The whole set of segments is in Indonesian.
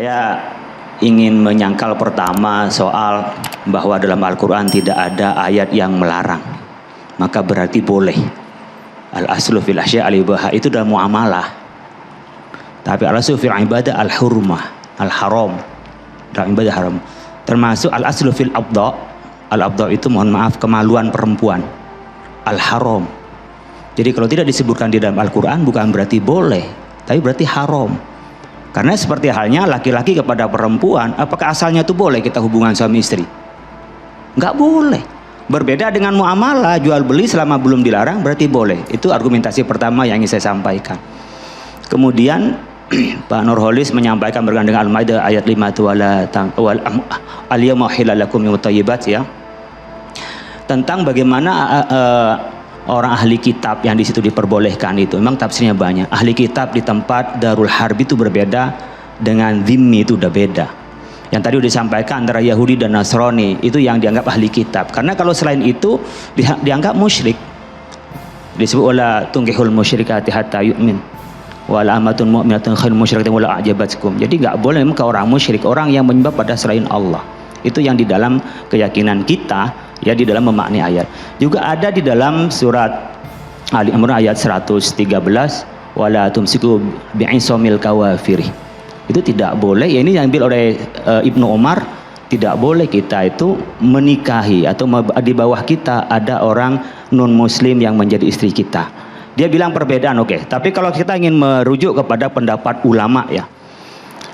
Saya ingin menyangkal pertama soal bahwa dalam Al-Quran tidak ada ayat yang melarang, maka berarti boleh. Al-aslu fil asya' al-ibahah itu dalam muamalah, tapi al-aslu fil ibadah al-hurmah, al-haram, dalam ibadah haram. Termasuk al-aslu fil abda', al-abda' itu mohon maaf kemaluan perempuan, al-haram. Jadi kalau tidak disebutkan di dalam Al-Quran bukan berarti boleh, tapi berarti haram. Karena seperti halnya laki-laki kepada perempuan, apakah asalnya itu boleh kita hubungan suami istri? Nggak boleh. Berbeda dengan muamalah, jual beli selama belum dilarang berarti boleh. Itu argumentasi pertama yang ingin saya sampaikan. Kemudian Pak Nurholis menyampaikan berkaitan dengan Al-Maidah ayat 5 al-yawma uhilla lakum at-thayyibat, ya, tentang bagaimana orang ahli kitab yang di situ diperbolehkan itu. Memang tafsirnya banyak. Ahli kitab di tempat Darul Harb itu berbeda dengan Dhimmi, itu udah beda. Yang tadi udah disampaikan antara Yahudi dan Nasrani itu yang dianggap ahli kitab. Karena kalau selain itu dianggap musyrik. Disebut wala tunkihul musyrikati hatta yu'min. Wala amatun mu'minatun khairun musyrikatin wala a'jabatkum. Jadi nggak boleh memang ke orang musyrik, orang yang menyembah pada selain Allah. Itu yang di dalam keyakinan kita, ya, di dalam memaknai ayat. Juga ada di dalam surat Ali Imran ayat 113, wala tumsiku bi'isomil kawafiri. Itu tidak boleh, ya, ini yang diambil oleh Ibnu Umar, tidak boleh kita itu menikahi atau di bawah kita ada orang non muslim yang menjadi istri kita. Dia bilang perbedaan, oke. Tapi kalau kita ingin merujuk kepada pendapat ulama, ya,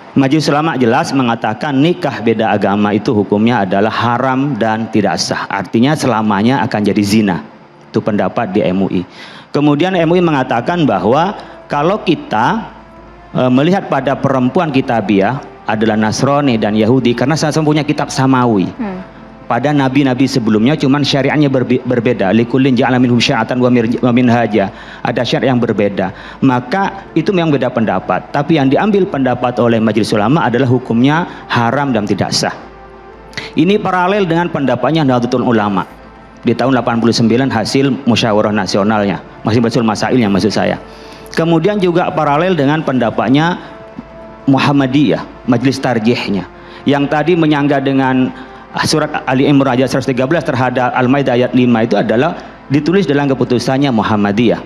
Majelis Ulama jelas mengatakan nikah beda agama itu hukumnya adalah haram dan tidak sah. Artinya selamanya akan jadi zina. Itu pendapat di MUI. Kemudian MUI mengatakan bahwa kalau kita melihat pada perempuan kitabiah adalah Nasrani dan Yahudi, karena sama-sama punya kitab samawi. Pada nabi-nabi sebelumnya cuman syariatnya berbeda. Likullin ja'ala minhum syari'atan wa minhaja. Ada syariat yang berbeda. Maka itu memang beda pendapat. Tapi yang diambil pendapat oleh Majelis Ulama adalah hukumnya haram dan tidak sah. Ini paralel dengan pendapatnya Nahdlatul Ulama di tahun 89 hasil musyawarah nasionalnya. Masih betul masailnya maksud saya. Kemudian juga paralel dengan pendapatnya Muhammadiyah, Majelis Tarjihnya, yang tadi menyangga dengan surat Ali Imran ayat 113 terhadap Al-Maidah ayat 5 itu adalah ditulis dalam keputusannya Muhammadiyah.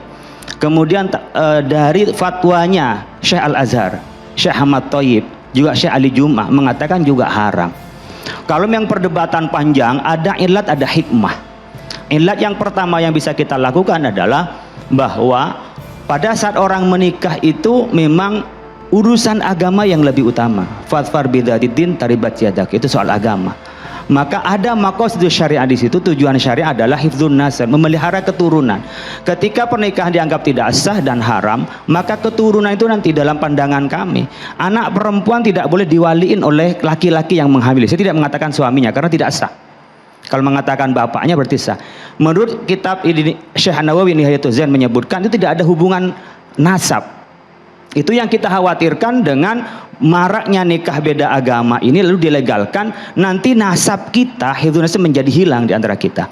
Kemudian dari fatwanya Syekh Al-Azhar, Syekh Ahmad Thayyib, juga Syekh Ali Jum'ah mengatakan juga haram. Kalau yang perdebatan panjang, ada ilat, ada hikmah. Ilat yang pertama yang bisa kita lakukan adalah bahwa pada saat orang menikah itu memang urusan agama yang lebih utama. Fadfar bidzatiddin taribat yadak, itu soal agama. Maka ada maqasid syariah di situ. Tujuan syariah adalah hifdzun nasab, memelihara keturunan. Ketika pernikahan dianggap tidak sah dan haram, maka keturunan itu nanti dalam pandangan kami, anak perempuan tidak boleh diwaliin oleh laki-laki yang menghamili. Saya tidak mengatakan suaminya karena tidak sah. Kalau mengatakan bapaknya berarti sah. Menurut kitab ini Syekh Nawawi Nihayatul Zain menyebutkan itu tidak ada hubungan nasab. Itu yang kita khawatirkan dengan maraknya nikah beda agama ini lalu dilegalkan, nanti nasab kita, hifdzun nasab menjadi hilang di antara kita.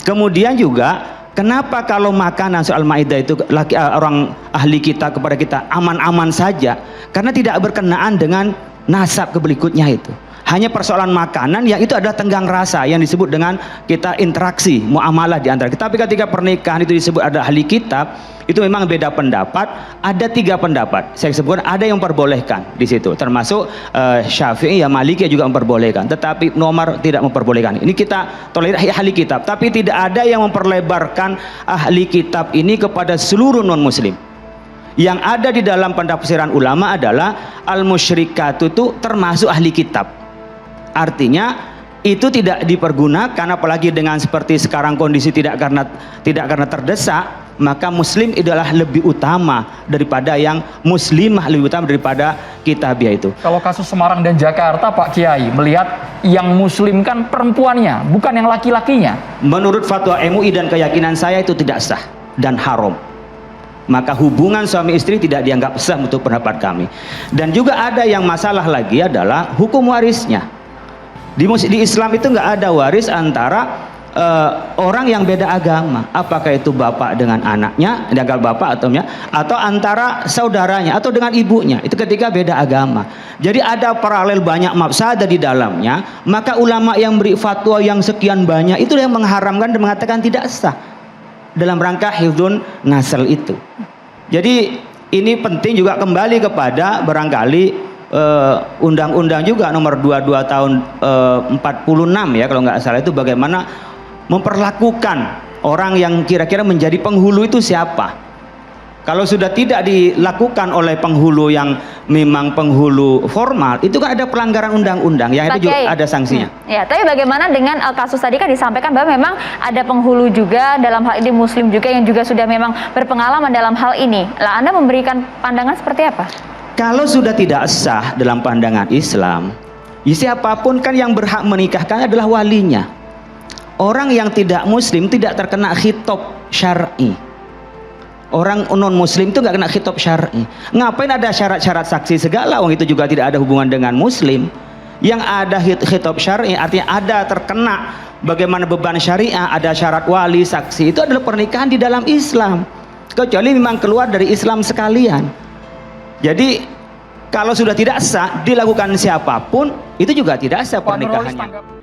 Kemudian juga kenapa kalau makanan soal Maidah itu orang ahli kita kepada kita aman-aman saja? Karena tidak berkenaan dengan nasab ke berikutnya itu. Hanya persoalan makanan yang itu adalah tenggang rasa yang disebut dengan kita interaksi, muamalah di antara kita. Tapi ketika pernikahan itu disebut ada ahli kitab, itu memang beda pendapat. Ada 3 pendapat. Saya sebutkan ada yang memperbolehkan di situ, termasuk Syafi'i, ya, Maliki juga memperbolehkan. Tetapi Umar tidak memperbolehkan. Ini kita tolerir ahli kitab, tapi tidak ada yang memperlebarkan ahli kitab ini kepada seluruh non muslim. Yang ada di dalam penafsiran ulama adalah al-musyrikatu itu termasuk ahli kitab. Artinya itu tidak dipergunakan, apalagi dengan seperti sekarang kondisi tidak karena terdesak, maka muslim adalah lebih utama daripada yang muslimah, lebih utama daripada kitabiah itu. Kalau kasus Semarang dan Jakarta, Pak Kiai melihat yang muslim kan perempuannya, bukan yang laki-lakinya. Menurut fatwa MUI dan keyakinan saya itu tidak sah dan haram. Maka hubungan suami istri tidak dianggap sah untuk pendapat kami. Dan juga ada yang masalah lagi adalah hukum warisnya. Di Islam itu nggak ada waris antara orang yang beda agama, apakah itu bapak dengan anaknya, gagal bapak atau antara saudaranya atau dengan ibunya, itu ketika beda agama. Jadi ada paralel banyak mafsadah di dalamnya, maka ulama yang beri fatwa yang sekian banyak itu yang mengharamkan dan mengatakan tidak sah dalam rangka hifdzun nasl itu. Jadi ini penting juga kembali kepada barangkali undang-undang juga nomor 22 tahun 46 ya kalau nggak salah, itu bagaimana memperlakukan orang yang kira-kira menjadi penghulu itu siapa. Kalau sudah tidak dilakukan oleh penghulu yang memang penghulu formal, itu kan ada pelanggaran undang-undang yang itu juga ada sanksinya. Ya, tapi bagaimana dengan kasus tadi kan disampaikan bahwa memang ada penghulu juga dalam hal ini muslim juga yang juga sudah memang berpengalaman dalam hal ini. Lah Anda memberikan pandangan seperti apa? Kalau sudah tidak sah dalam pandangan Islam, ya siapapun kan yang berhak menikahkan adalah walinya. Orang yang tidak muslim tidak terkena khitab syar'i. Orang non muslim itu nggak kena khitab syar'i. Ngapain ada syarat-syarat saksi segala? Wong itu juga tidak ada hubungan dengan muslim. Yang ada khitab syar'i artinya ada terkena bagaimana beban syariah, ada syarat wali, saksi. Itu adalah pernikahan di dalam Islam. Kecuali memang keluar dari Islam sekalian. Jadi kalau sudah tidak sah dilakukan siapapun, itu juga tidak sah pernikahannya.